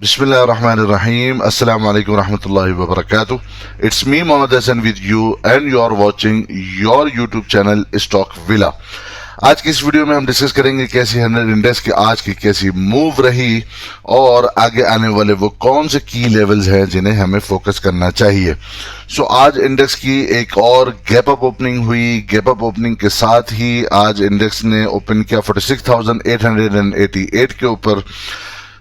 Bismillahirrahmanirrahim. Assalamu alaikum warahmatullahi wabarakatuh. It's me Mohammad Hassan with you and you are watching your YouTube channel Stock Villa. आज की इस video में हम discuss करेंगे कैसी 100 index की आज की कैसी मूव रही और आगे आने वाले वो कौन से की लेवल्स हैं जिन्हें हमें फोकस करना चाहिए। आज इंडेक्स की एक और गैप अप ओपनिंग हुई। गैप अप ओपनिंग के साथ ही आज इंडेक्स ने ओपन किया 46,888 के ऊपर।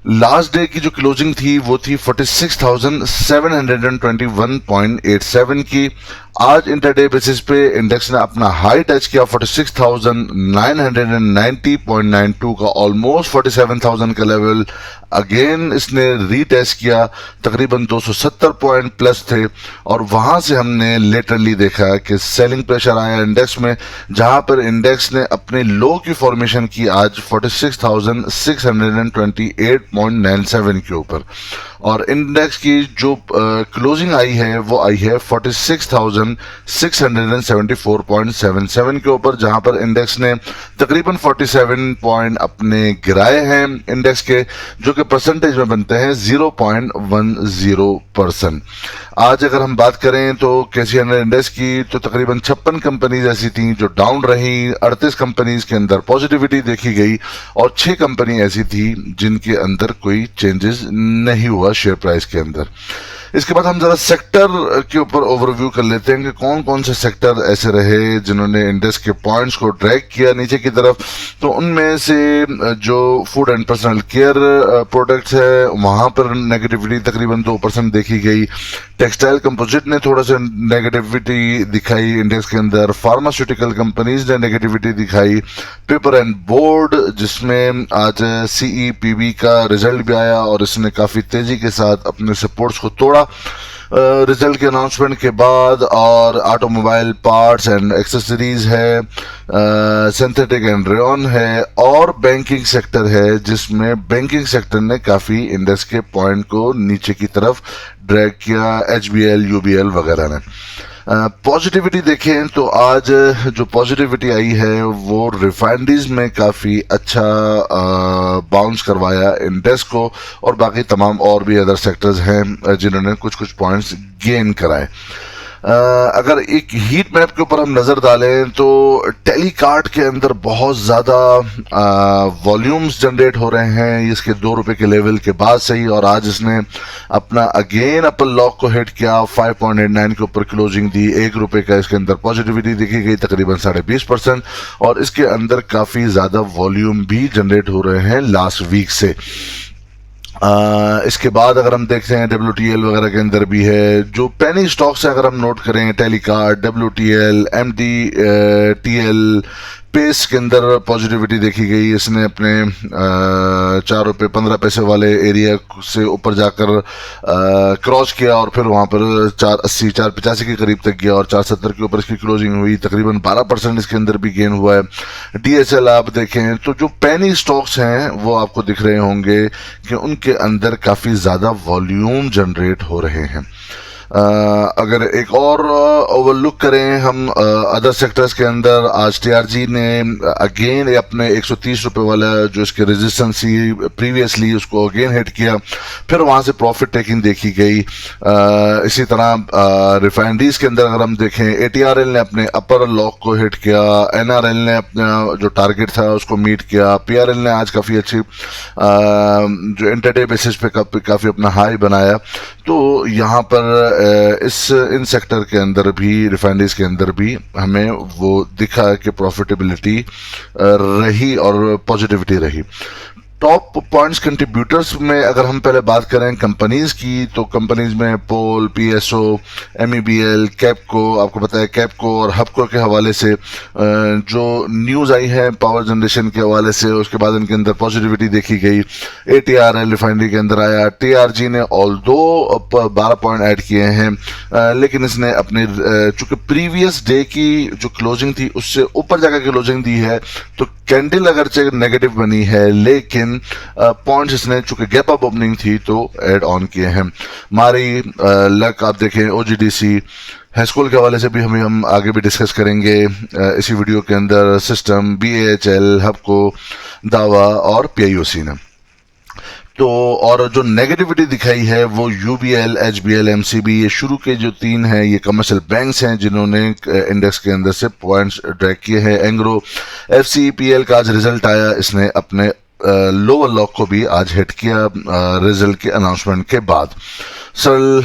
लास्ट डे की जो क्लोजिंग थी वो थी 46,721.87 की। आज इंटरडे बेसिस पे इंडेक्स ने अपना हाई टच किया 46,990.92 का, ऑलमोस्ट 47,000 का लेवल अगेन इसने रीटेस्ट किया। तकरीबन 270 पॉइंट प्लस थे और वहां से हमने लेटरली देखा कि सेलिंग प्रेशर आया इंडेक्स में, जहां पर इंडेक्स ने अपने लो की फॉर्मेशन की आज 46,628.97 के ऊपर और इंडेक्स की जो क्लोजिंग आई है वो आई है 46,674.77 के ऊपर, जहां पर इंडेक्स ने तकरीबन 47 पॉइंट अपने गिराए हैं इंडेक्स के, जो कि परसेंटेज में बनते हैं 0.10%। आज अगर हम बात करें तो कैसी इंडेक्स की, तो तकरीबन 56 कंपनीज ऐसी थी जो डाउन रही, 38 कंपनीज के अंदर पॉजिटिविटी देखी गई और 6 कंपनी ऐसी थी जिनके अंदर कोई चेंजेस नहीं हुआ शेयर प्राइस के अंदर। इसके बाद हम जरा सेक्टर के ऊपर ओवरव्यू कर लेते हैं कि कौन कौन से सेक्टर ऐसे रहे जिन्होंने इंडेक्स के पॉइंट्स को ड्रैग किया नीचे की तरफ। तो उनमें से जो food and personal care products है वहां पर नेगेटिविटी तकरीबन 2% देखी गई। टेक्सटाइल कंपोजिट ने थोड़ा सा नेगेटिविटी दिखाई इंडेक्स के अंदर। फार्मास्यूटिकल कंपनीज ने नेगेटिविटी दिखाई। पेपर एंड बोर्ड, जिसमें आज CEPB का रिजल्ट भी आया और इसने काफी तेजी के साथ अपने सपोर्ट्स को तोड़ा रिजल्ट के अनाउंसमेंट के बाद। और ऑटोमोबाइल पार्ट्स एंड एक्सेसरीज है, सिंथेटिक एंड रेयन है और बैंकिंग सेक्टर है, जिसमें बैंकिंग सेक्टर ने काफी इंडेक्स के पॉइंट को नीचे की तरफ ड्रैग किया, HBL, UBL वगैरह ने। पॉजिटिविटी देखें तो आज जो पॉजिटिविटी आई है वो रिफाइनरीज में काफ़ी अच्छा बाउंस करवाया इंडेक्स को और बाकी तमाम और भी अदर सेक्टर्स हैं जिन्होंने कुछ कुछ पॉइंट्स गेन कराए। अगर एक हीट मैप के ऊपर हम नज़र डालें तो टेलीकार्ट के अंदर बहुत ज़्यादा वॉल्यूम्स जनरेट हो रहे हैं इसके 2 रुपए के लेवल के बाद से ही, और आज इसने अपना अगेन अपर लॉक को हिट किया, 5.89 के ऊपर क्लोजिंग दी। 1 रुपए का इसके अंदर पॉजिटिविटी देखी गई तकरीबन 20.5% और इसके अंदर काफ़ी ज़्यादा वॉल्यूम भी जनरेट हो रहे हैं लास्ट वीक से। इसके बाद अगर हम देखते हैं WTL वगैरह के अंदर भी है। जो पेनी स्टॉक्स है अगर हम नोट करें, टेलीकार्ट, WTL, MTTL, पेस के अंदर पॉजिटिविटी देखी गई। इसने अपने 4 रुपये 15 पैसे वाले एरिया से ऊपर जाकर क्रॉस किया और फिर वहाँ पर 480 485 के करीब तक गया और 470 के ऊपर इसकी क्लोजिंग हुई। तकरीबन 12% इसके अंदर भी गेन हुआ है। DHL आप देखें तो जो पेनी स्टॉक्स हैं वो आपको दिख रहे होंगे कि उनके अंदर काफ़ी ज़्यादा वॉल्यूम जनरेट हो रहे हैं। अगर एक और ओवरलुक करें हम अदर सेक्टर्स के अंदर, आज TRG ने अगेन अपने 130 रुपये वाला जो इसके रेजिस्टेंस थी प्रीवियसली उसको अगेन हिट किया, फिर वहाँ से प्रॉफिट टेकिंग देखी गई। इसी तरह रिफाइनरीज के अंदर अगर हम देखें, ATRL ने अपने अपर लॉक को हिट किया, NRL ने अपना जो टारगेट था उसको मीट किया, PRL ने आज काफ़ी अच्छी जो इंटरडे बेसिस पे काफ़ी अपना हाई बनाया। तो यहाँ पर इन सेक्टर के अंदर भी, रिफाइनरीज के अंदर भी हमें वो दिखा कि प्रॉफिटेबिलिटी रही और पॉजिटिविटी रही। टॉप पॉइंट्स कंट्रीब्यूटर्स में अगर हम पहले बात करें कंपनीज की, तो कंपनीज में पोल, PSO, MEBL, कैपको, आपको पता है कैपको और हबको के हवाले से जो न्यूज़ आई है पावर जनरेशन के हवाले से, उसके बाद इनके अंदर पॉजिटिविटी देखी गई। ATRL रिफाइनरी के अंदर आया। TRG ने ऑल्दो 12 पॉइंट ऐड किए हैं, लेकिन इसने अपने चूंकि प्रीवियस डे की जो क्लोजिंग थी उससे ऊपर जाकर क्लोजिंग दी है, तो कैंडल अगरचे नेगेटिव बनी है लेकिन पॉइंट्स इसने चूंकि गैप अप ओपनिंग थी तो ऐड ऑन किए हैं। मारी लक आप देखें, OGDC, हैस्कोल के हवाले से भी हम आगे भी डिस्कस करेंगे इसी वीडियो के अंदर। सिस्टम, BAHL, हबको, दावा और PIOC ने। तो और जो नेगेटिविटी दिखाई है वो यूबीएल, एचबीएल, एमसीबी, ये शुरू के जो 3 हैं ये कमर्शियल बैंक्स हैं जिन्होंने इंडेक्स के अंदर से पॉइंट्स ड्रैग किए हैं। एंग्रो एफसीपीएल का आज रिजल्ट आया, इसने अपने लोअर लॉक को भी आज हिट किया रिजल्ट के अनाउंसमेंट के बाद। सरल,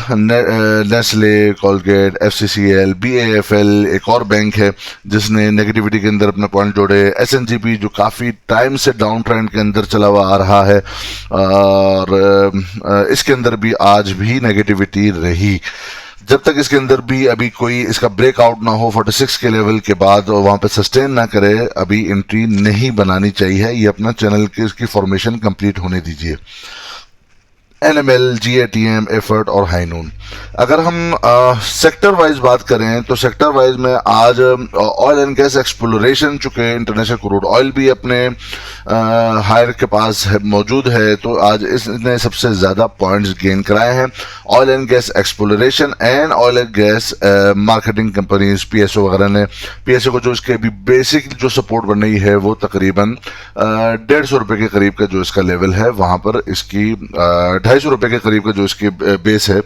नेस्ले, कोलगेट, एफसीसीएल, बीएएफएल एक और बैंक है जिसने नेगेटिविटी के अंदर अपने पॉइंट जोड़े। एसएनजीपी जो काफ़ी टाइम से डाउन ट्रेंड के अंदर चला हुआ आ रहा है और इसके अंदर भी आज भी नेगेटिविटी रही। जब तक इसके अंदर भी अभी कोई इसका ब्रेकआउट ना हो 46 के लेवल के बाद और वहां पे सस्टेन ना करे, अभी एंट्री नहीं बनानी चाहिए। ये अपना चैनल की इसकी फॉर्मेशन कंप्लीट होने दीजिए। एनएमएल, जीएटीएम, एफर्ट और हाईनून। अगर हम सेक्टर वाइज बात करें तो सेक्टर वाइज में आज ऑयल एंड गैस एक्सप्लोरेशन, चुके इंटरनेशनल क्रूड ऑयल भी अपने हायर के पास मौजूद है, तो आज इसने सबसे ज़्यादा पॉइंट्स गेन कराए हैं। Oil and gas exploration and oil and gas marketing companies, PSO वगैरह ने, पीएसओ को जो इसके अभी बेसिक जो सपोर्ट बन रही है वो तकरीबन 150 रुपये के करीब का जो इसका लेवल है, वहाँ पर इसकी 250 रुपये के करीब का जो इसकी बेस है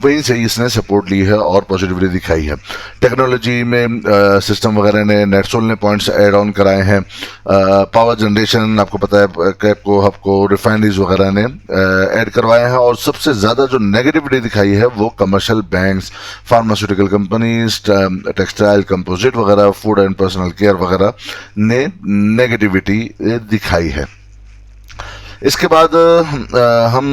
वहीं से इसने सपोर्ट ली है और पॉजिटिविटी दिखाई है। टेक्नोलॉजी में सिस्टम वगैरह ने, नेटसोल ने पॉइंट्स ऐड ऑन कराए हैं। पावर जनरेशन आपको पता है कैपको, हबको, रिफाइनरीज वगैरह ने ऐड करवाए हैं। और सबसे ज़्यादा जो नेगेटिविटी दिखाई है वो commercial banks, pharmaceutical companies, textile, composite वगैरह, फूड एंड पर्सनल केयर वगैरह ने नेगेटिविटी दिखाई है। इसके बाद हम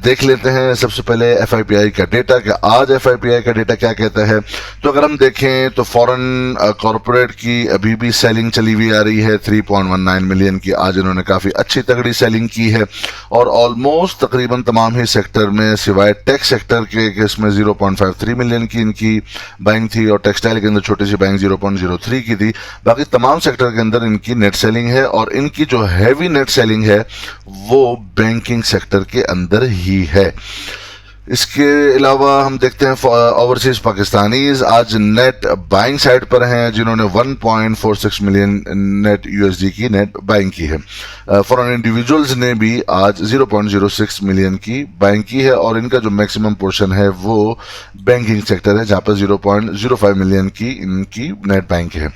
देख लेते हैं सबसे पहले एफआईपीआई का डेटा कि आज एफआईपीआई का डेटा क्या कहता है। तो अगर हम देखें तो फॉरेन कॉरपोरेट की अभी भी सेलिंग चली हुई आ रही है 3.19 मिलियन की। आज इन्होंने काफ़ी अच्छी तगड़ी सेलिंग की है और ऑलमोस्ट तकरीबन तमाम ही सेक्टर में सिवाय टेक सेक्टर के इसमें 0.53 मिलियन की इनकी बाइंग थी और टेक्सटाइल के अंदर छोटी सी बाइंग 0.03 की थी। बाकी तमाम सेक्टर के अंदर इनकी नेट सेलिंग है और इनकी जो हैवी नेट सेलिंग है वो बैंकिंग सेक्टर के अंदर ही है। इसके अलावा हम देखते हैं ओवरसीज पाकिस्तानीज आज नेट बाइंग साइड पर हैं जिन्होंने 1.46 मिलियन नेट यूएसडी की नेट बाइंग की है। फॉरेन इंडिविजुअल्स ने भी आज 0.06 मिलियन की बाइंग की है और इनका जो मैक्सिमम पोर्शन है वो बैंकिंग सेक्टर है जहां पर 0.05 मिलियन की इनकी नेट बाइंग है।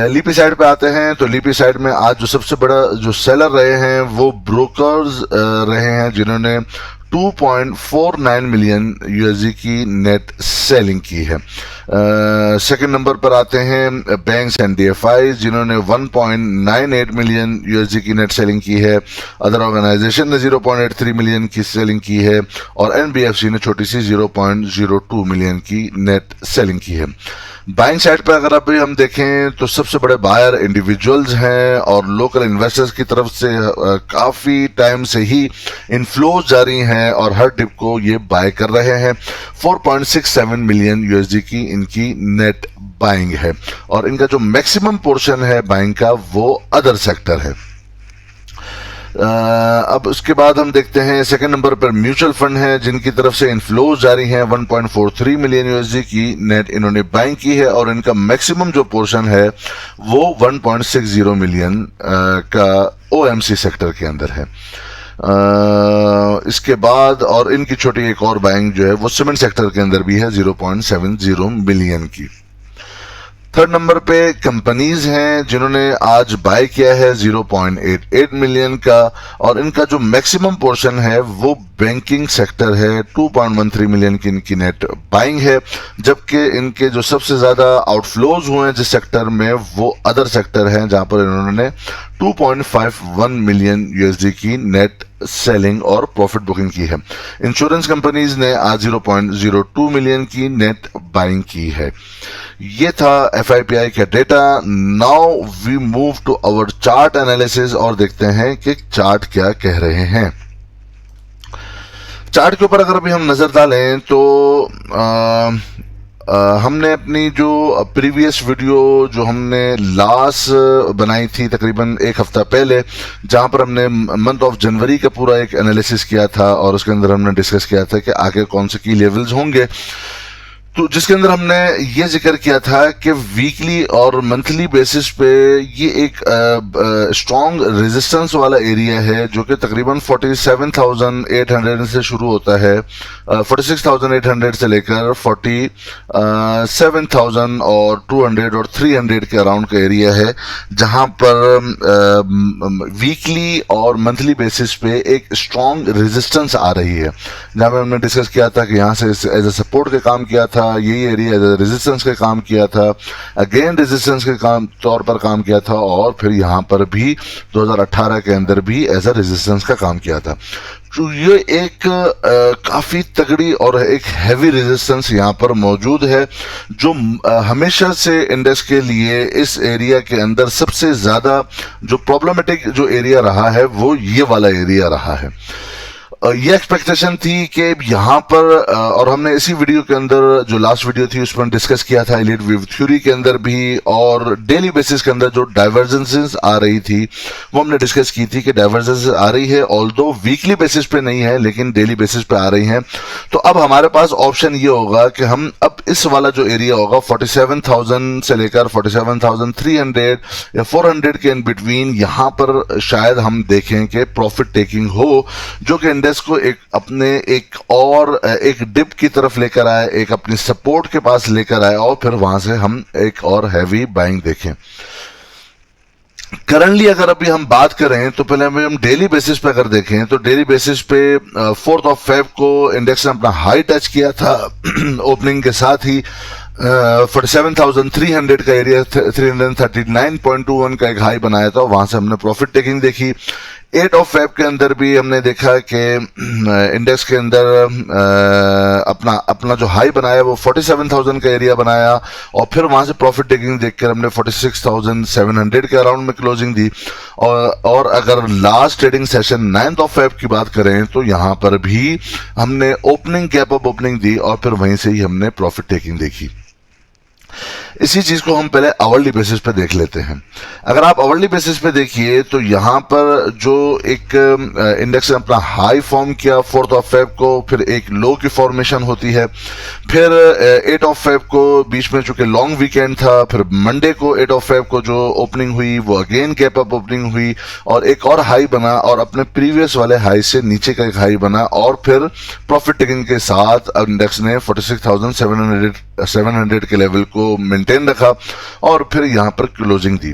लीपी साइड पे आते हैं तो लीपी साइड में आज जो सबसे बड़ा जो सेलर रहे हैं वो ब्रोकर्स रहे हैं जिन्होंने 2.49 मिलियन यूएसडी की नेट सेलिंग की है। सेकंड नंबर पर आते हैं बैंक्स एंड डीएफआई जिन्होंने 1.98 मिलियन यूएसडी की नेट सेलिंग की है। अदर ऑर्गेनाइजेशन ने 0.83 मिलियन की सेलिंग की है और एनबीएफसी ने छोटी सी 0.02 मिलियन की नेट सेलिंग की है। बाइंग साइड पर अगर अभी हम देखें तो सबसे बड़े बायर इंडिविजुअल्स हैं और लोकल इन्वेस्टर्स की तरफ से काफ़ी टाइम से ही इनफ्लोज जारी हैं और हर डिप को ये बाय कर रहे हैं। 4.67 मिलियन यूएसडी की इनकी नेट बाइंग है और इनका जो मैक्सिमम पोर्शन है बाइंग का वो अदर सेक्टर है। अब उसके बाद हम देखते हैं सेकंड नंबर पर म्यूचुअल फंड है जिनकी तरफ से इनफ्लोज जारी हैं 1.43 मिलियन यूएसडी की नेट इन्होंने बाइंग की है और इनका मैक्सिमम जो पोर्शन है वो 1.60 मिलियन का ओएमसी सेक्टर के अंदर है। इसके बाद और इनकी छोटी एक और बाइंग जो है वो सीमेंट सेक्टर के अंदर भी है 0.70 मिलियन की। थर्ड नंबर पे कंपनीज हैं जिन्होंने आज बाय किया है 0.88 मिलियन का और इनका जो मैक्सिमम पोर्शन है वो बैंकिंग सेक्टर है। 2.13 मिलियन की इनकी नेट बाइंग है जबकि इनके जो सबसे ज्यादा आउटफ्लोज हुए हैं जिस सेक्टर में वो अदर सेक्टर है जहां पर इन्होंने 2.51 मिलियन यूएसडी की नेट सेलिंग और प्रॉफिट बुकिंग की है। इंश्योरेंस कंपनीज ने आज 0.02 मिलियन की नेट बाइंग की है। ये था एफआईपीआई का data. Now we move to our chart analysis और देखते हैं कि चार्ट क्या कह रहे हैं। चार्ट के ऊपर अगर अभी हम नजर डालें तो हमने अपनी जो प्रीवियस वीडियो जो हमने लास्ट बनाई थी तकरीबन एक हफ्ता पहले जहां पर हमने मंथ ऑफ जनवरी का पूरा एक एनालिसिस किया था और उसके अंदर हमने डिस्कस किया था कि आगे कौन से की लेवल्स होंगे। तो जिसके अंदर हमने ये जिक्र किया था कि वीकली और मंथली बेसिस पे ये एक स्ट्रॉन्ग रेजिस्टेंस वाला एरिया है जो कि तकरीबन 47,800 से शुरू होता है, 46,800 से लेकर 47,000 और 200 और 300 के अराउंड का एरिया है, जहां पर वीकली और मंथली बेसिस पे एक स्ट्रॉन्ग रेजिस्टेंस आ रही है, जहां पे हमने डिस्कस किया था कि यहाँ से एज ए सपोर्ट का काम किया था, यही एरिया एज ए रेजिस्टेंस का काम किया था, अगेन रेजिस्टेंस के काम तौर पर काम किया था, और फिर यहाँ पर भी 2018 के अंदर भी एज ए रेजिस्टेंस का काम किया था। तो ये एक काफी तगड़ी और एक हैवी रेजिस्टेंस यहाँ पर मौजूद है, जो हमेशा से इंडेक्स के लिए इस एरिया के अंदर सबसे ज्यादा जो प्रॉब्लमेटिक जो एरिया रहा है वो ये वाला एरिया रहा है। ये एक्सपेक्टेशन थी कि यहाँ पर और हमने इसी वीडियो के अंदर जो लास्ट वीडियो थी उसमें डिस्कस किया था एलीट वेव थ्योरी के अंदर भी, और डेली बेसिस के अंदर जो डाइवर्जेंसेस आ रही थी वो हमने डिस्कस की थी कि डाइवर्जेंसेस आ रही है, ऑल्दो वीकली बेसिस पे नहीं है लेकिन डेली बेसिस पे आ रही हैं। तो अब हमारे पास ऑप्शन ये होगा कि हम अब इस वाला जो एरिया होगा 47,000 से लेकर 47,300 या 400 के इन बिटवीन, यहाँ पर शायद हम देखें कि प्रॉफिट टेकिंग हो, जो कि इंडेक्स को एक डिप की तरफ लेकर आए, एक अपनी सपोर्ट के पास लेकर आए, और फिर वहां से हम एक और हैवी बाइंग देखें। करंटली अगर अभी हम बात करें तो पहले हम डेली बेसिस पे अगर देखें तो डेली बेसिस पे 4 फेब को इंडेक्स ने अपना हाई टच किया था ओपनिंग के साथ ही 47,300 का एरिया 339.21 का एक हाई बनाया था, वहां से हमने प्रॉफिट टेकिंग देखी। 8 फेब के अंदर भी हमने देखा कि इंडेक्स के अंदर अपना जो हाई बनाया वो 47,000 का एरिया बनाया, और फिर वहां से प्रॉफिट टेकिंग देखकर हमने 46,700 के अराउंड में क्लोजिंग दी। और अगर लास्ट ट्रेडिंग सेशन 9 फेब की बात करें तो यहां पर भी हमने ओपनिंग गैप अप ओपनिंग दी और फिर वहीं से ही हमने प्रॉफिट टेकिंग देखी। इसी चीज को हम पहले आवरली बेसिस पे देख लेते हैं। अगर आप आवरली बेसिस पे देखिए तो यहां पर जो एक इंडेक्स ने अपना हाई फॉर्म किया 4 फेब को, फिर एक लो की फॉर्मेशन होती है, फिर 8 फेब को बीच में चूंकि लॉन्ग वीकेंड था, फिर मंडे को 8 फेब को जो ओपनिंग हुई वो अगेन गैप अप ओपनिंग हुई और एक और हाई बना और अपने प्रीवियस वाले हाई से नीचे का एक हाई बना, और फिर प्रॉफिट टेकिंग के साथ इंडेक्स ने 46,700 के लेवल को मेंटेन रखा और फिर यहां पर क्लोजिंग दी।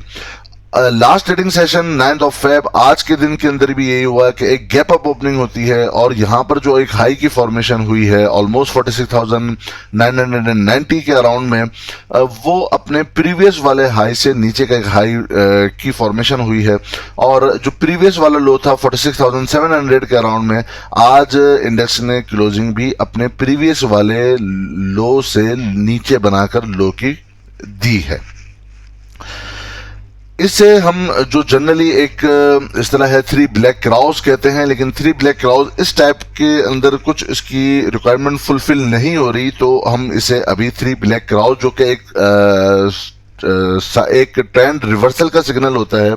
लास्ट ट्रेडिंग सेशन 9 फेब आज के दिन के अंदर भी यही हुआ कि एक गैप अप ओपनिंग होती है और यहां पर जो एक हाई की फॉर्मेशन हुई है ऑलमोस्ट 46,990 के अराउंड में, वो अपने प्रीवियस वाले हाई से नीचे का एक हाई की फॉर्मेशन हुई है, और जो प्रीवियस वाला लो था 46,700 के अराउंड में, आज इंडेक्स ने क्लोजिंग भी अपने प्रीवियस वाले लो से नीचे बनाकर लो की दी है। इससे हम जो जनरली एक इस्तेलाह है 3 ब्लैक क्राउज कहते हैं, लेकिन 3 ब्लैक क्राउज इस टाइप के अंदर कुछ इसकी रिक्वायरमेंट फुलफिल नहीं हो रही, तो हम इसे अभी 3 ब्लैक क्राउज जो कि एक ट्रेंड रिवर्सल का सिग्नल होता है,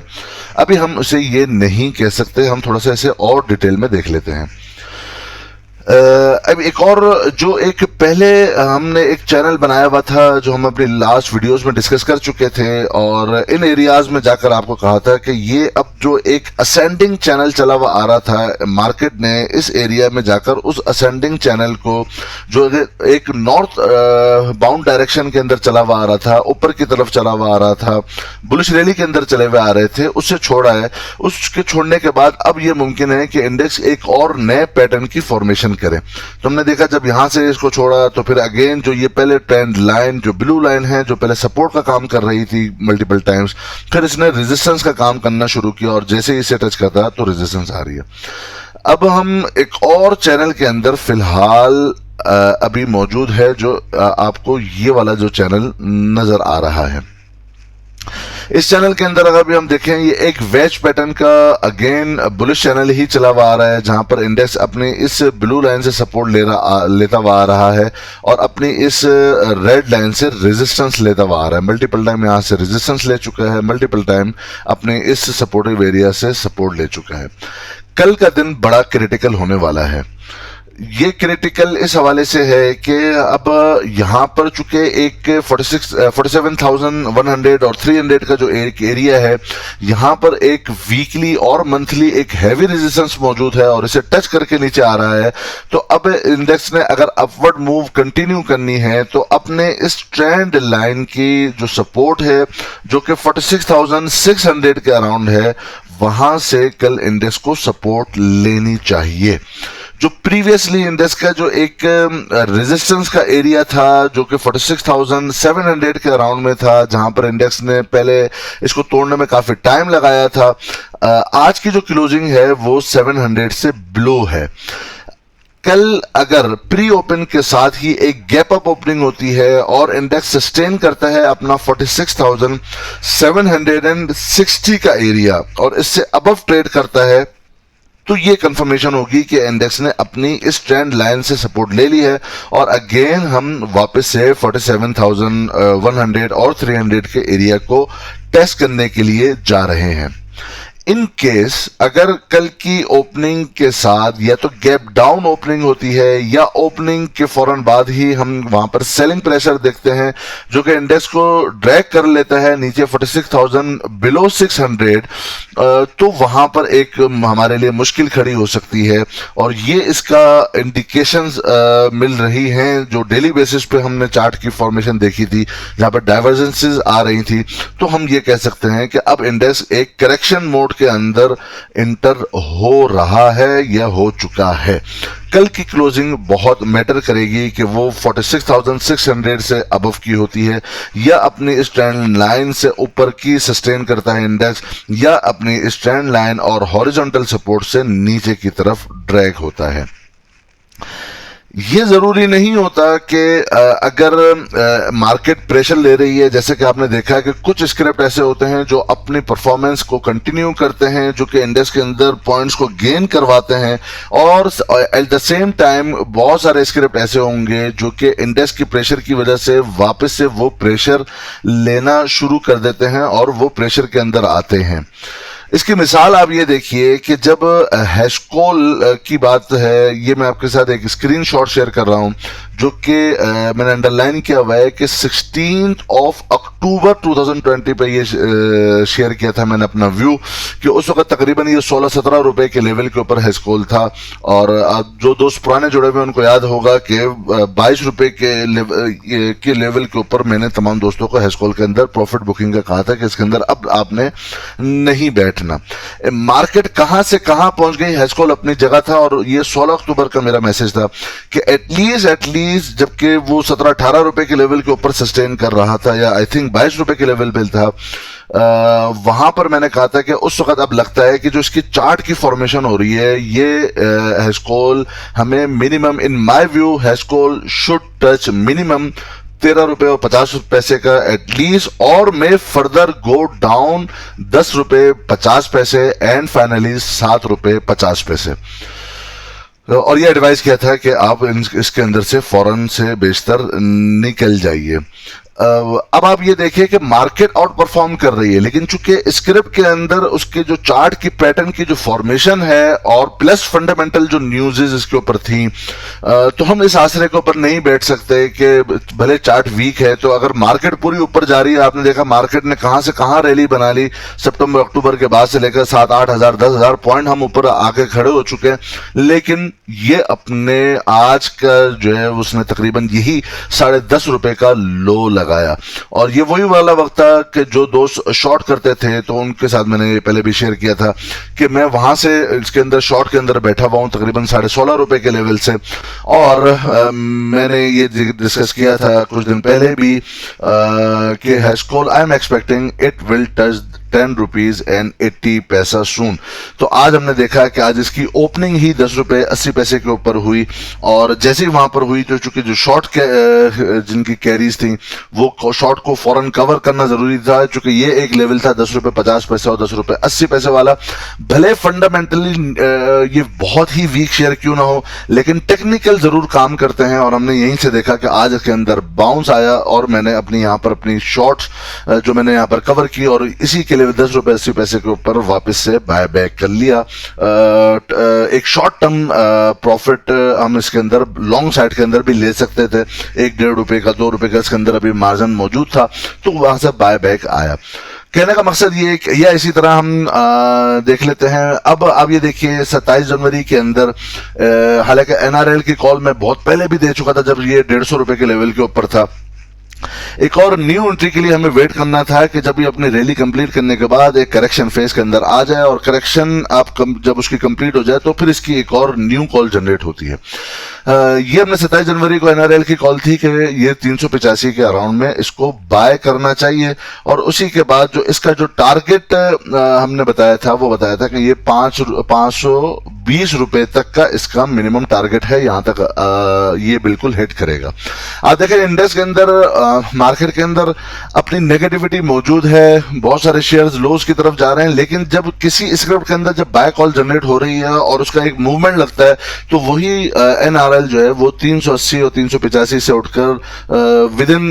अभी हम उसे ये नहीं कह सकते। हम थोड़ा सा इसे और डिटेल में देख लेते हैं। अब एक और जो एक पहले हमने एक चैनल बनाया हुआ था जो हम अपनी लास्ट वीडियोस में डिस्कस कर चुके थे, और इन एरियाज में जाकर आपको कहा था कि ये अब जो एक असेंडिंग चैनल चला हुआ आ रहा था, मार्केट ने इस एरिया में जाकर उस असेंडिंग चैनल को जो एक नॉर्थ बाउंड डायरेक्शन के अंदर चला हुआ आ रहा था, ऊपर की तरफ चला हुआ आ रहा था, बुलिश रैली के अंदर चले हुए आ रहे थे, उससे छोड़ा है। उसके छोड़ने के बाद अब ये मुमकिन है कि इंडेक्स एक और नए पैटर्न की फॉर्मेशन करें। तो हमने देखा जब यहां से इसको छोड़ा तो फिर अगेन जो ये पहले ट्रेंड लाइन जो ब्लू लाइन है जो पहले सपोर्ट का काम कर रही थी मल्टीपल टाइम्स, फिर इसने रेजिस्टेंस का काम करना शुरू किया और जैसे ही इसे टच करता तो रेजिस्टेंस आ रही है। अब हम एक और चैनल के अंदर फिलहाल अभी मौजूद है जो आपको ये वाला जो चैनल नजर आ रहा है। इस चैनल के अंदर अगर भी हम देखें ये एक वेज पैटर्न का अगेन बुलिश चैनल ही चला हुआ आ रहा है, जहां पर इंडेक्स अपने इस ब्लू लाइन से सपोर्ट लेता हुआ आ रहा है और अपनी इस रेड लाइन से रेजिस्टेंस लेता हुआ आ रहा है। मल्टीपल टाइम यहां से रेजिस्टेंस ले चुका है, मल्टीपल टाइम अपने इस सपोर्टिव एरिया से सपोर्ट ले चुका है। कल का दिन बड़ा क्रिटिकल होने वाला है। ये क्रिटिकल इस हवाले से है कि अब यहाँ पर चूंकि एक 47,100 और 300 का जो एक एरिया है, यहाँ पर एक वीकली और मंथली एक हैवी रेजिस्टेंस मौजूद है और इसे टच करके नीचे आ रहा है। तो अब इंडेक्स ने अगर अपवर्ड मूव कंटिन्यू करनी है तो अपने इस ट्रेंड लाइन की जो सपोर्ट है, जो कि 46,600 के अराउंड है, वहां से कल इंडेक्स को सपोर्ट लेनी चाहिए। जो प्रीवियसली इंडेक्स का जो एक रेजिस्टेंस का एरिया था, जो कि 46,700 के अराउंड में था, जहां पर इंडेक्स ने पहले इसको तोड़ने में काफी टाइम लगाया था, आज की जो क्लोजिंग है वो 700 से बिलो है। कल अगर प्री ओपन के साथ ही एक गैप अप ओपनिंग होती है और इंडेक्स सस्टेन करता है अपना 46,760 का एरिया और इससे अबव ट्रेड करता है, तो ये कंफर्मेशन होगी कि इंडेक्स ने अपनी इस ट्रेंड लाइन से सपोर्ट ले ली है और अगेन हम वापस से 47,100 और 300 के एरिया को टेस्ट करने के लिए जा रहे हैं। इन केस अगर कल की ओपनिंग के साथ या तो गैप डाउन ओपनिंग होती है या ओपनिंग के फौरन बाद ही हम वहां पर सेलिंग प्रेशर देखते हैं, जो कि इंडेक्स को ड्रैग कर लेता है नीचे 46,000 बिलो 600, तो वहां पर एक हमारे लिए मुश्किल खड़ी हो सकती है। और ये इसका इंडिकेशंस मिल रही हैं, जो डेली बेसिस पे हमने चार्ट की फॉर्मेशन देखी थी जहां पर डाइवर्जेंसेस आ रही थी, तो हम ये कह सकते हैं कि अब इंडेक्स एक करेक्शन मोड के अंदर इंटर हो रहा है या हो चुका है। कल की क्लोजिंग बहुत मैटर करेगी कि वो 46,600 से अबव की होती है या अपनी इस ट्रेंड लाइन से ऊपर की सस्टेन करता है इंडेक्स, या अपनी इस ट्रेंड लाइन और हॉरिजॉन्टल सपोर्ट से नीचे की तरफ ड्रैग होता है। ये जरूरी नहीं होता कि अगर मार्केट प्रेशर ले रही है, जैसे कि आपने देखा है कि कुछ स्क्रिप्ट ऐसे होते हैं जो अपनी परफॉर्मेंस को कंटिन्यू करते हैं, जो कि इंडेक्स के अंदर पॉइंट्स को गेन करवाते हैं, और एट द सेम टाइम बहुत सारे स्क्रिप्ट ऐसे होंगे जो कि इंडेक्स की प्रेशर की वजह से वापस से वो प्रेशर लेना शुरू कर देते हैं और वो प्रेशर के अंदर आते हैं। इसकी मिसाल आप ये देखिए कि जब हैशकोल की बात है, ये मैं आपके साथ एक स्क्रीनशॉट शेयर कर रहा हूं, जो कि मैंने अंडरलाइन किया हुआ है कि 16 अक्टूबर 2020 पे ये शेयर किया था मैंने अपना व्यू, कि उस वक्त तकरीबन ये 16-17 रुपए के लेवल के ऊपर हैशकोल था। और जो दोस्त पुराने जुड़े हुए उनको याद होगा कि 22 रुपए के लेवल के ऊपर मैंने तमाम दोस्तों को हैशकोल के अंदर प्रॉफिट बुकिंग का कहा था कि इसके अंदर अब आपने नहीं बैठना। मार्केट कहां से कहां पहुंच गई, हैशकोल अपनी जगह था, और ये 16 अक्टूबर का मेरा मैसेज था कि एटलीस्ट जबकि वो 17-18 रुपए के लेवल के ऊपर सस्टेन कर रहा था, या आई थिंक 22 रुपए के लेवल पे था, वहां पर मैंने कहा था कि उस वक्त अब लगता है कि जो इसकी चार्ट की फॉर्मेशन हो रही है, ये हैशकोल हमें minimum, in my view Hashcoal should touch minimum 13 रुपए और 50 पैसे का एटलीस्ट, और मे फर्दर गो डाउन 10 रुपए 50 पैसे एंड फाइनली 7 रुपए 50 पैसे। और ये एडवाइस किया था कि आप इसके अंदर से फौरन से बेशतर निकल जाइए। अब आप ये देखिए कि मार्केट आउट परफॉर्म कर रही है, लेकिन चूंकि स्क्रिप्ट के अंदर उसके जो चार्ट की पैटर्न की जो फॉर्मेशन है और प्लस फंडामेंटल जो न्यूज़ इसके ऊपर थी, तो हम इस आसरे के ऊपर नहीं बैठ सकते कि भले चार्ट वीक है तो अगर मार्केट पूरी ऊपर जा रही है। आपने देखा मार्केट ने कहां से कहां रैली बना ली, सितंबर अक्टूबर के बाद से लेकर 7-8 हजार 10 हजार पॉइंट हम ऊपर आके खड़े हो चुके हैं, लेकिन ये अपने आज का जो है उसने तकरीबन यही 10.5 रुपए का लो लगाया। और ये वही वाला वक्त था कि जो दोस्त शॉर्ट करते थे, तो उनके साथ मैंने पहले भी शेयर किया था कि मैं वहां से इसके अंदर शॉर्ट के अंदर बैठा हुआ हूं तकरीबन 16.5 रुपए के लेवल से। और मैंने ये डिस्कस किया था कुछ दिन पहले भी कि Hashcoal I am expecting it will touch 10 rupees and 80 paisa सून। तो आज हमने देखा कि आज इसकी ओपनिंग ही 10 रुपए 80 पैसे के ऊपर हुई, और जैसे ही वहां पर हुई तो चूंकि जो शॉर्ट जिनकी कैरीज थी वो शॉर्ट को फौरन कवर करना जरूरी था, चूंकि ये एक लेवल था 10 रुपए 50 पैसे और 10 रुपए 80 पैसे वाला। भले फंडामेंटली ये बहुत ही वीक शेयर क्यों ना हो, लेकिन टेक्निकल जरूर काम करते हैं, और हमने यहीं से देखा कि आज इसके अंदर बाउंस आया और मैंने अपनी यहाँ पर अपनी शॉर्ट्स जो मैंने यहाँ पर कवर की और इसी के रुपए 80 पैसे के ऊपर वापस से बाय बैक कर लिया। एक शॉर्ट टर्म प्रॉफिट हम इसके अंदर लॉन्ग साइड के अंदर भी ले सकते थे, 1-1.5 रुपए का 2 रुपए का इसके अंदर अभी मार्जिन मौजूद था, तो वहां से बाय बैक आया। कहने का मकसद ये, या इसी तरह हम देख लेते हैं। अब ये देखिए 27 जनवरी के अंदर, हालांकि एनआरएल की कॉल मैं बहुत पहले भी दे चुका था जब ये 150 रुपए के लेवल के ऊपर था। एक और न्यू एंट्री के लिए हमें वेट करना था कि जब ये अपनी रैली कंप्लीट करने के बाद एक करेक्शन फेज के अंदर आ जाए, और करेक्शन जब उसकी कंप्लीट हो जाए तो फिर इसकी एक और न्यू कॉल जनरेट होती है। ये हमने 27 जनवरी को एनआरएल की कॉल थी कि ये 385 के अराउंड में इसको बाय करना चाहिए, और उसी के बाद जो इसका जो टारगेट हमने बताया था वो बताया था कि ये 520 रुपए तक का इसका मिनिमम टारगेट है, यहां तक ये बिल्कुल हिट करेगा। आप देखें इंडेक्स के अंदर, मार्केट के अंदर अपनी नेगेटिविटी मौजूद है, बहुत सारे शेयर्स लोज की तरफ जा रहे हैं, लेकिन जब किसी स्क्रिप्ट के अंदर जब बाय कॉल जनरेट हो रही है और उसका एक मूवमेंट लगता है, तो वही एनआरएल जो है वो 380 और 385 से उठकर विद इन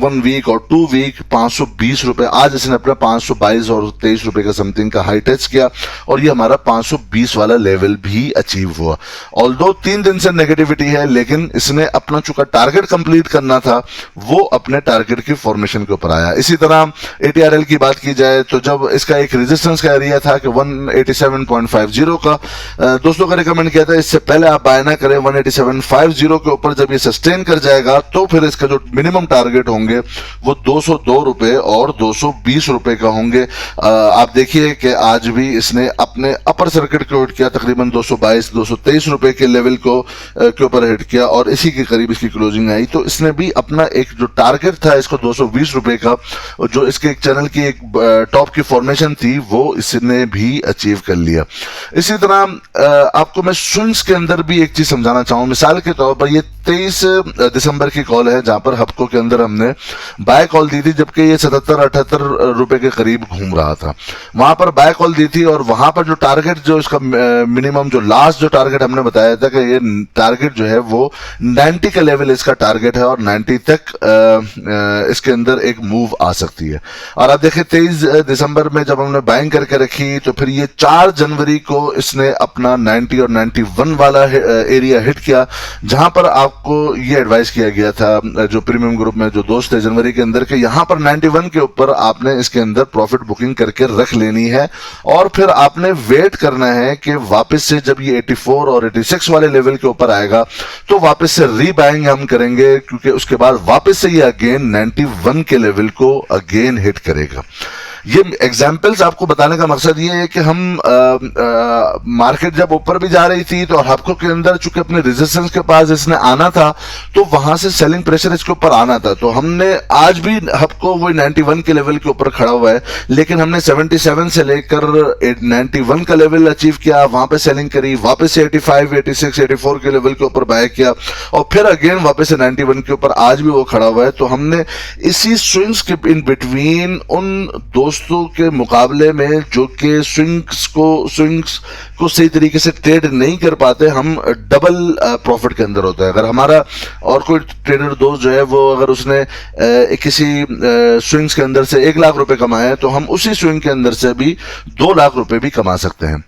1 वीक और 2 वीक 520 रुपए, आज इसने अपना 522 और 23 रुपए का समथिंग का हाई टच किया, और ये हमारा 520 वाला लेवल भी अचीव हुआ। ऑल्दो 3 दिन से नेगेटिविटी है, लेकिन इसने अपना चूंकि टारगेट कंप्लीट करना था वो अपने टारगेट की फॉर्मेशन के ऊपर आया। इसी तरह एटीआरएल की बात की जाए तो जब इसका एक रेजिस्टेंस का एरिया था कि 187.50 का, दोस्तों का रिकमेंड किया था इससे पहले आप बाय ना करें, 187.50 के ऊपर जब ये सस्टेन कर जाएगा तो फिर इसका जो मिनिमम टारगेट होंगे वो 202 रुपए और 220 रुपए का होंगे। आप देखिए कि आज भी इसने अपने अपर सर्किट को हिट किया, तकरीबन 222-223 रुपए के लेवल को के ऊपर हिट किया, और इसी के करीब इसकी क्लोजिंग आई। तो इसने भी अपना एक जो टारगेट था इसको 220 रुपए का, जो इसके एक चैनल की एक टॉप की फॉर्मेशन थी, वो इसने भी अचीव कर लिया। इसी तरह आपको मैं स्विंग्स के अंदर भी एक चीज समझाना चाहूँ। मिसाल के तौर पर ये 23 दिसंबर की कॉल है जहां पर हफ्को के अंदर हमने बाय कॉल दी थी, जबकि ये 77-78 रुपए के करीब घूम रहा था। वहां पर बाय कॉल दी थी, और वहां पर जो टारगेट, जो इसका मिनिमम जो लास्ट जो टारगेट हमने बताया था कि ये टारगेट जो है वो 90 का लेवल इसका टारगेट है, और 90 तक इसके अंदर एक मूव आ सकती है। और आप देखें 23 दिसंबर में जब हमने बाइंग करके रखी, तो फिर ये 4 जनवरी को इसने अपना 90 और 91 वाला एरिया हिट किया, जहां पर आपको ये एडवाइस किया गया था जो प्रीमियम ग्रुप में जो दोस्त थे जनवरी के अंदर, के यहां पर 91 के ऊपर आपने इसके अंदर प्रॉफिट बुकिंग करके रख लेनी है, और फिर आपने वेट करना है कि वापस से जब ये 84 और 86 वाले लेवल के ऊपर आएगा तो वापस से रीबाइंग हम करेंगे, क्योंकि उसके बाद वापस से ये अगेन 91 के लेवल को अगेन हिट करेगा। ये एग्जाम्पल्स आपको बताने का मकसद ये है कि हम मार्केट जब ऊपर भी जा रही थी तो हफ्को के अंदर चूंकि अपने रेजिस्टेंस के पास इसने आना था, तो वहां से सेलिंग प्रेशर इसके ऊपर आना था। तो हमने आज भी हफ्को वो 91 के लेवल के ऊपर खड़ा हुआ है, लेकिन हमने 77 से लेकर 91 का लेवल अचीव किया, वहां पे सेलिंग करी, वापस से 85, 86, 84 के लेवल के ऊपर बाय किया, और फिर अगेन वापस से 91 के ऊपर आज भी वो खड़ा हुआ है। तो हमने इसी स्विंग्स के इन बिटवीन उन दोस्तों के मुकाबले में जो कि स्विंग्स को सही तरीके से ट्रेड नहीं कर पाते, हम डबल प्रॉफिट के अंदर होता है। अगर हमारा और कोई ट्रेडर दोस्त जो है वो अगर उसने किसी स्विंग्स के अंदर से 1 लाख रुपए कमाए, तो हम उसी स्विंग के अंदर से भी 2 लाख रुपए भी कमा सकते हैं।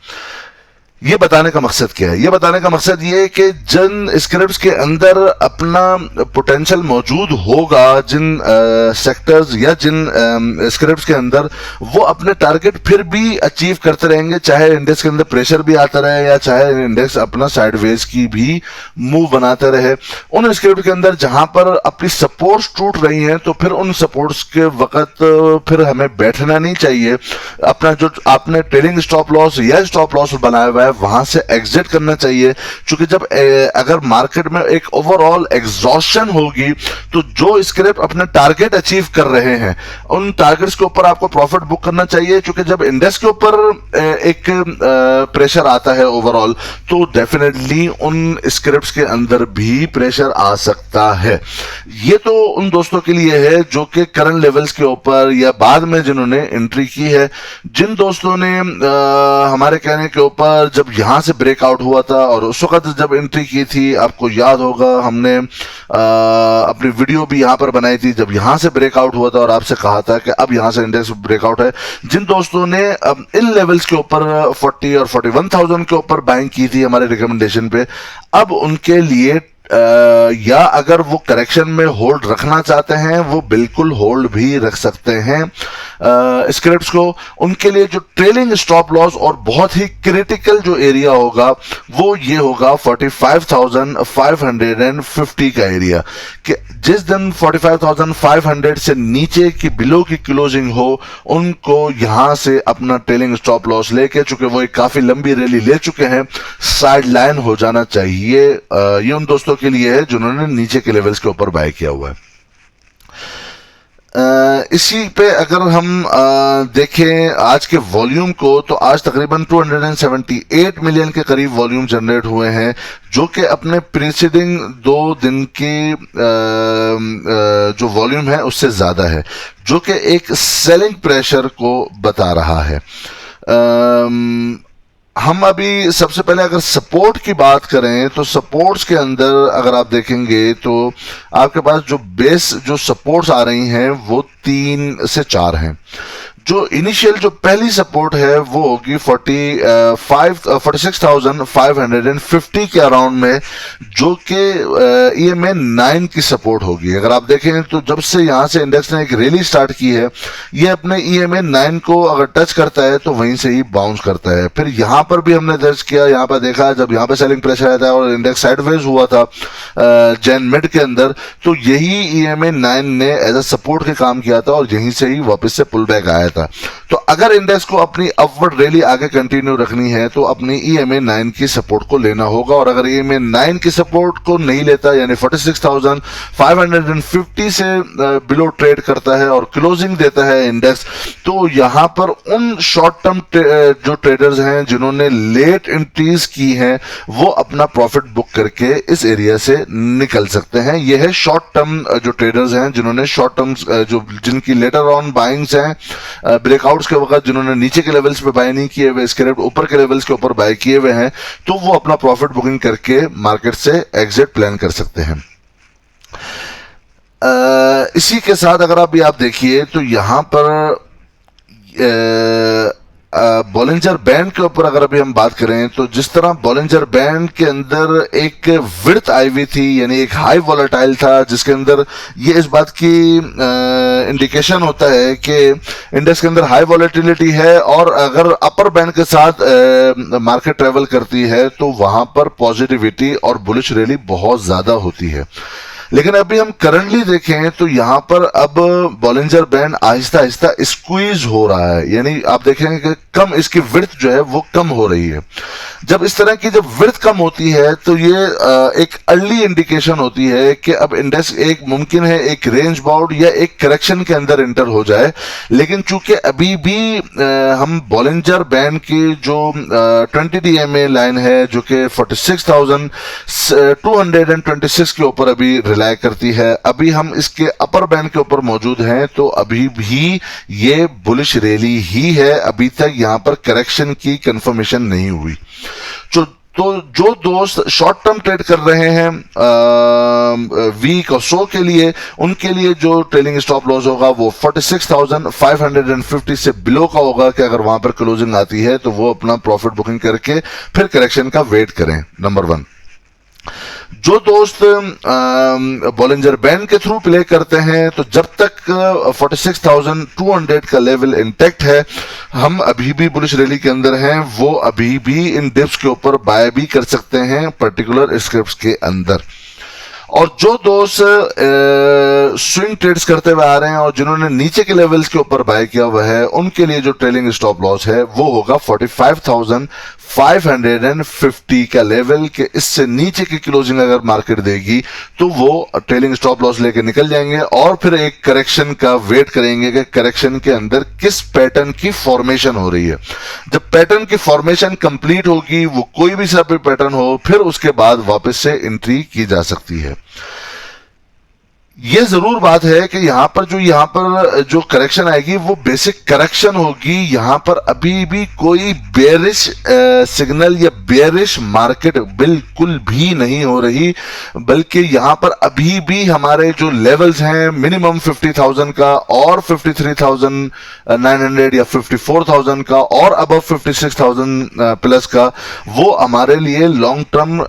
ये बताने का मकसद क्या है? ये बताने का मकसद ये है कि जिन स्क्रिप्ट्स के अंदर अपना पोटेंशियल मौजूद होगा, जिन सेक्टर्स या जिन स्क्रिप्ट्स के अंदर वो अपने टारगेट फिर भी अचीव करते रहेंगे, चाहे इंडेक्स के अंदर प्रेशर भी आता रहे या चाहे इंडेक्स अपना साइडवेज की भी मूव बनाते रहे। उन स्क्रिप्ट के अंदर जहां पर अपनी सपोर्ट्स टूट रही हैं, तो फिर उन सपोर्ट्स के वक्त फिर हमें बैठना नहीं चाहिए। अपना जो आपने ट्रेलिंग स्टॉप लॉस या स्टॉप लॉस बनाया हुआ है वहां से एग्जिट करना चाहिए, क्योंकि जब अगर मार्केट में एक ओवरऑल एग्जॉस्शन होगी, तो जो स्क्रिप्ट अपने टारगेट अचीव कर रहे हैं उन टारगेट्स के ऊपर आपको प्रॉफिट बुक करना चाहिए। क्योंकि जब इंडेक्स के ऊपर एक प्रेशर आता है ओवरऑल, तो डेफिनेटली उन स्क्रिप्ट्स के अंदर भी प्रेशर आ सकता है। ये तो उन दोस्तों के लिए है जो कि करंट लेवल्स के ऊपर या बाद में जिन्होंने एंट्री की है। जिन दोस्तों ने हमारे कहने के ऊपर जब यहाँ से ब्रेकआउट हुआ था और उस वक्त जब एंट्री की थी, आपको याद होगा हमने अपनी वीडियो भी यहाँ पर बनाई थी जब यहाँ से ब्रेकआउट हुआ था और आपसे कहा था कि अब यहाँ से इंडेक्स ब्रेकआउट है। जिन दोस्तों ने इन लेवल्स के ऊपर 40 और 41,000 के ऊपर बाइंग की थी हमारे रिकमेंडेशन पे, अब उनके लिए या अगर वो करेक्शन में होल्ड रखना चाहते हैं वो बिल्कुल होल्ड भी रख सकते हैं स्क्रिप्ट्स को। उनके लिए जो ट्रेलिंग स्टॉप लॉस और बहुत ही क्रिटिकल जो एरिया होगा वो ये होगा 45,550 का एरिया, कि जिस दिन 45,500 से नीचे की बिलो की क्लोजिंग हो उनको यहां से अपना ट्रेलिंग स्टॉप लॉस लेके, चूंकि वो एक काफी लंबी रैली ले चुके हैं, साइड लाइन हो जाना चाहिए। ये उन दोस्तों के लिए है जिन्होंने नीचे के लेवल्स के ऊपर बाय किया हुआ है। इसी पे अगर हम देखें आज के वॉल्यूम को, तो आज तकरीबन 278 मिलियन के करीब वॉल्यूम जनरेट हुए हैं, जो कि अपने प्रीसीडिंग 2 दिन की जो वॉल्यूम है उससे ज्यादा है, जो कि एक सेलिंग प्रेशर को बता रहा है। हम अभी सबसे पहले अगर सपोर्ट की बात करें तो सपोर्ट्स के अंदर अगर आप देखेंगे तो आपके पास जो बेस जो सपोर्ट्स आ रही हैं वो 3 से 4 हैं। जो इनिशियल जो पहली सपोर्ट है वो होगी 46,550 के अराउंड में, जो कि EMA 9 की सपोर्ट होगी। अगर आप देखें तो जब से यहां से इंडेक्स ने एक रैली स्टार्ट की है, ये अपने EMA 9 को अगर टच करता है तो वहीं से ही बाउंस करता है। फिर यहां पर भी हमने दर्ज किया, यहां पर देखा जब यहां पर सेलिंग प्रेशर आया था और इंडेक्स साइडवेज हुआ था जैन मिड के अंदर, तो यही EMA 9 ने एज अ सपोर्ट के काम किया था और यहीं से ही वापस से पुल बैक आया था। तो अगर इंडेक्स को अपनी अपवर्ड रैली आगे कंटिन्यू रखनी है तो अपनी EMA 9 की सपोर्ट को लेना होगा, और अगर EMA 9 की सपोर्ट को नहीं लेता, यानी 46,550 से बिलो ट्रेड करता है और क्लोजिंग देता है इंडेक्स, तो यहां पर उन शॉर्ट टर्म जो ट्रेडर्स हैं जिन्होंने लेट एंट्रीज की हैं वो अपना प्रॉफिट बुक करके इस एरिया से निकल सकते हैं। यह है शॉर्ट टर्म जो ट्रेडर्स हैं जिन्होंने शॉर्ट टर्म जो जिनकी लेटर ऑन बाइंग्स हैं, ब्रेकआउट्स के वक्त जिन्होंने नीचे के लेवल्स पे बाय नहीं किए हुए, स्क्रैप ऊपर के लेवल्स के ऊपर बाय किए हुए हैं, तो वो अपना प्रॉफिट बुकिंग करके मार्केट से एग्जिट प्लान कर सकते हैं। इसी के साथ अगर आप देखिए तो यहां पर बॉलिंजर बैंड के ऊपर अगर अभी हम बात करें तो जिस तरह बॉलिंजर बैंड के अंदर एक विड्थ आई हुई थी, यानी एक हाई वॉलेटाइल था, जिसके अंदर ये इस बात की इंडिकेशन होता है कि इंडेक्स के अंदर हाई वॉलेटिलिटी है, और अगर अपर बैंड के साथ मार्केट ट्रेवल करती है तो वहां पर पॉजिटिविटी और बुलिश रैली बहुत ज्यादा होती है। लेकिन अभी हम करंटली देखें तो यहां पर अब Bollinger band Aahista Aahista squeeze हो रहा है, यानी आप देखेंगे कि कम इसकी विड्थ जो है वो कम हो रही है। जब इस तरह की जब विड्थ कम होती है तो ये एक अर्ली इंडिकेशन होती है कि अब इंडेक्स एक मुमकिन है एक रेंज बाउंड या एक करेक्शन के अंदर एंटर हो जाए। लेकिन चूंकि अभी भी हम बॉलिंजर बैंड की जो 20 DMA लाइन है जो कि 46,226 के ऊपर अभी रिलाय करती है, अभी हम इसके अपर बैंड के ऊपर मौजूद हैं, तो अभी भी ये बुलिश रैली ही है, अभी तक यहां पर करेक्शन की कंफर्मेशन नहीं हुई। तो जो दोस्त शॉर्ट टर्म ट्रेड कर रहे हैं वीक और सो के लिए, उनके लिए जो ट्रेलिंग स्टॉप लॉस होगा वो 46,550 से बिलो का होगा, कि अगर वहां पर क्लोजिंग आती है तो वो अपना प्रॉफिट बुकिंग करके फिर करेक्शन का वेट करें। नंबर 1। जो दोस्त बॉलिंजर बैंड के थ्रू प्ले करते हैं, तो जब तक 46,200 का लेवल इंटैक्ट है, हम अभी भी बुलिश रैली के अंदर हैं, वो अभी भी इन डिप्स के ऊपर बाय भी कर सकते हैं पर्टिकुलर स्क्रिप्ट्स के अंदर। और जो दोस्त स्विंग ट्रेड्स करते हुए आ रहे हैं और जिन्होंने नीचे के लेवल्स के ऊपर बाय किया हुआ है, उनके लिए जो ट्रेलिंग स्टॉप लॉस है वो होगा 45,550 का लेवल, के इससे नीचे की क्लोजिंग अगर मार्केट देगी तो वो ट्रेलिंग स्टॉप लॉस लेके निकल जाएंगे और फिर एक करेक्शन का वेट करेंगे कि करेक्शन के अंदर किस पैटर्न की फॉर्मेशन हो रही है। जब पैटर्न की फॉर्मेशन कंप्लीट होगी, वो कोई भी सा भी पैटर्न हो, फिर उसके बाद वापस से एंट्री की जा सकती है। ये जरूर बात है कि यहाँ पर जो करेक्शन आएगी वो बेसिक करेक्शन होगी। यहाँ पर अभी भी कोई बेरिश सिग्नल या बेरिश मार्केट बिल्कुल भी नहीं हो रही, बल्कि यहाँ पर अभी भी हमारे जो लेवल्स हैं मिनिमम 50,000 का और 53,900 या 54,000 का और अबव 56,000 प्लस का, वो हमारे लिए लॉन्ग टर्म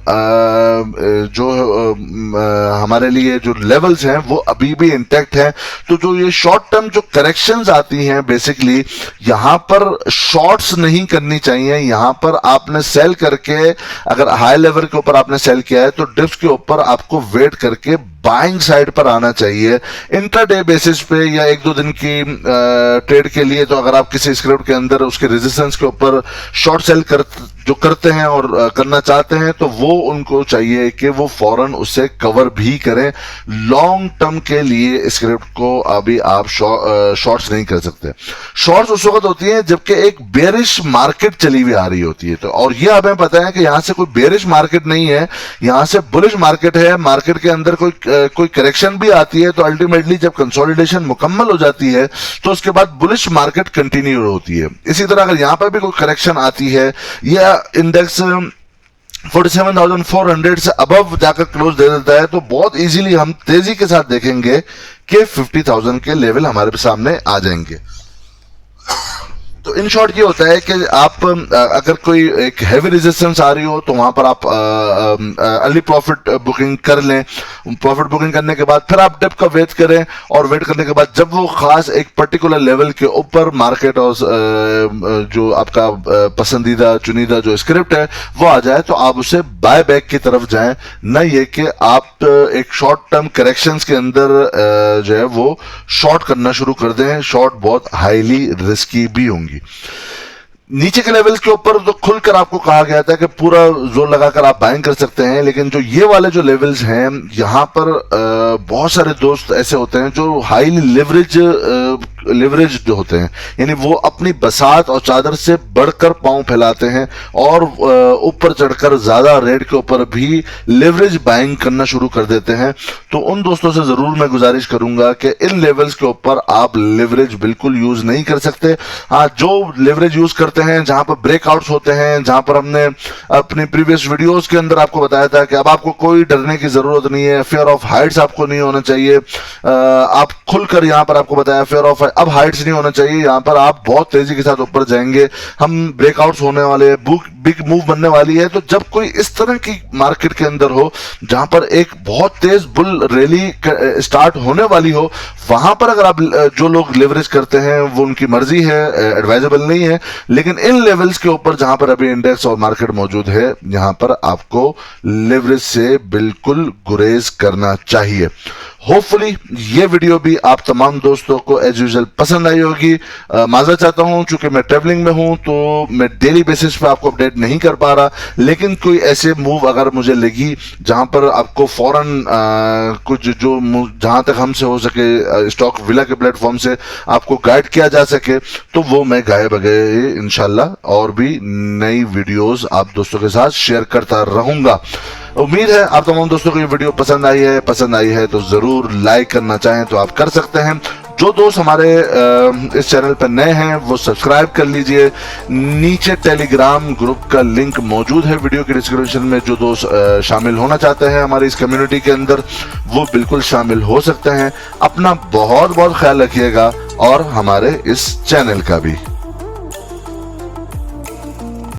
हमारे लिए जो लेवल्स हैं वो अभी भी इंटैक्ट है। तो जो ये शॉर्ट टर्म जो करेक्शंस आती हैं बेसिकली यहां पर शॉर्ट्स नहीं करनी चाहिए। यहां पर आपने सेल करके, अगर हाई लेवल के ऊपर आपने सेल किया है तो डिप्स के ऊपर आपको वेट करके बाइंग साइड पर आना चाहिए। इंट्राडे बेसिस पे या एक दो दिन की ट्रेड के लिए तो अगर आप किसी स्क्रिप्ट के अंदर उसके रेजिस्टेंस के ऊपर शॉर्ट सेल करते हैं और करना चाहते हैं तो वो उनको चाहिए कि वो फौरन उससे कवर भी करें। लॉन्ग टर्म के लिए स्क्रिप्ट को अभी आप शॉर्ट्स नहीं कर सकते। शॉर्ट्स उस वक्त होती है जबकि एक बेरिश मार्केट चली हुई आ रही होती है। तो और ये हमें पता है कि यहां से कोई बेरिश मार्केट नहीं है, यहां से बुलिश मार्केट है। मार्केट के अंदर कोई करेक्शन भी आती है तो अल्टीमेटली जब कंसोलिडेशन मुकम्मल हो जाती है तो उसके बाद बुलिश मार्केट कंटिन्यू होती है। इसी तरह अगर यहां पर भी कोई करेक्शन आती है या इंडेक्स 47,400 से अबव जाकर क्लोज दे देता है तो बहुत इजीली हम तेजी के साथ देखेंगे कि 50,000 के लेवल हमारे सामने आ जाएंगे। तो इन शॉर्ट ये होता है कि आप अगर कोई एक हैवी रेजिस्टेंस आ रही हो तो वहां पर आप अर्ली प्रॉफिट बुकिंग कर लें। प्रॉफिट बुकिंग करने के बाद फिर आप डिप का वेट करें और वेट करने के बाद जब वो खास एक पर्टिकुलर लेवल के ऊपर मार्केट और जो आपका पसंदीदा चुनिंदा जो स्क्रिप्ट है वो आ जाए तो आप उसे बाय बैक की तरफ जाएं, न ये कि आप एक शॉर्ट टर्म करेक्शंस के अंदर जो है वो शॉर्ट करना शुरू कर दें। शॉर्ट बहुत हाईली रिस्की भी होंगी। नीचे के लेवल्स के ऊपर तो खुलकर आपको कहा गया था कि पूरा जोर लगाकर आप बाइंग कर सकते हैं, लेकिन जो ये वाले जो लेवल्स हैं यहां पर बहुत सारे दोस्त ऐसे होते हैं जो हाईली लिवरेज जो होते हैं, यानी वो अपनी बसात और चादर से बढ़कर पांव फैलाते हैं और ऊपर चढ़कर ज्यादा रेट के ऊपर भी लिवरेज बाइंग करना शुरू कर देते हैं। तो उन दोस्तों से जरूर मैं गुजारिश करूंगा कि इन लेवल्स के ऊपर आप लिवरेज बिल्कुल यूज नहीं कर सकते। हाँ, जो लिवरेज यूज करते हैं जहां पर ब्रेकआउट्स होते हैं, जहां पर हमने अपनी प्रीवियस वीडियोस के अंदर आपको बताया था कि अब आपको कोई डरने की जरूरत नहीं है, फियर ऑफ हाइट्स आपको नहीं होना चाहिए। आप खुलकर यहां पर आपको बताया फियर ऑफ अब हाइट्स नहीं होना चाहिए, यहां पर आप बहुत तेजी के साथ ऊपर जाएंगे। हम ब्रेकआउट्स होने वाले, बिग मूव बनने वाली है। तो जब कोई इस तरह की मार्केट के अंदर हो जहां पर एक बहुत तेज बुल रैली स्टार्ट होने वाली हो, वहां पर अगर आप जो लोग लेवरेज करते हैं वो उनकी मर्जी है, एडवाइजेबल नहीं है। लेकिन इन लेवल्स के ऊपर जहां पर अभी इंडेक्स और मार्केट मौजूद है यहां पर आपको लेवरेज से बिल्कुल गुरेज करना चाहिए। होपफुली ये वीडियो भी आप तमाम दोस्तों को एज यूजुअल पसंद आई होगी। माजरा चाहता हूं चूंकि मैं ट्रेवलिंग में हूं तो मैं डेली बेसिस पे आपको अपडेट नहीं कर पा रहा, लेकिन कोई ऐसे मूव अगर मुझे लगी जहां पर आपको फौरन कुछ जो जहां तक हमसे हो सके स्टॉक विला के प्लेटफॉर्म से आपको गाइड किया जा सके तो वो मैं गाए बगैर इंशाल्लाह और भी नई वीडियोस आप दोस्तों के साथ शेयर करता रहूंगा। उम्मीद है आप तमाम दोस्तों को ये वीडियो पसंद आई है तो जरूर लाइक करना चाहें तो आप कर सकते हैं। जो दोस्त हमारे इस चैनल पर नए हैं वो सब्सक्राइब कर लीजिए। नीचे टेलीग्राम ग्रुप का लिंक मौजूद है वीडियो के डिस्क्रिप्शन में। जो दोस्त शामिल होना चाहते हैं हमारी इस कम्युनिटी के अंदर वो बिल्कुल शामिल हो सकते हैं। अपना बहुत बहुत ख्याल रखिएगा और हमारे इस चैनल का भी।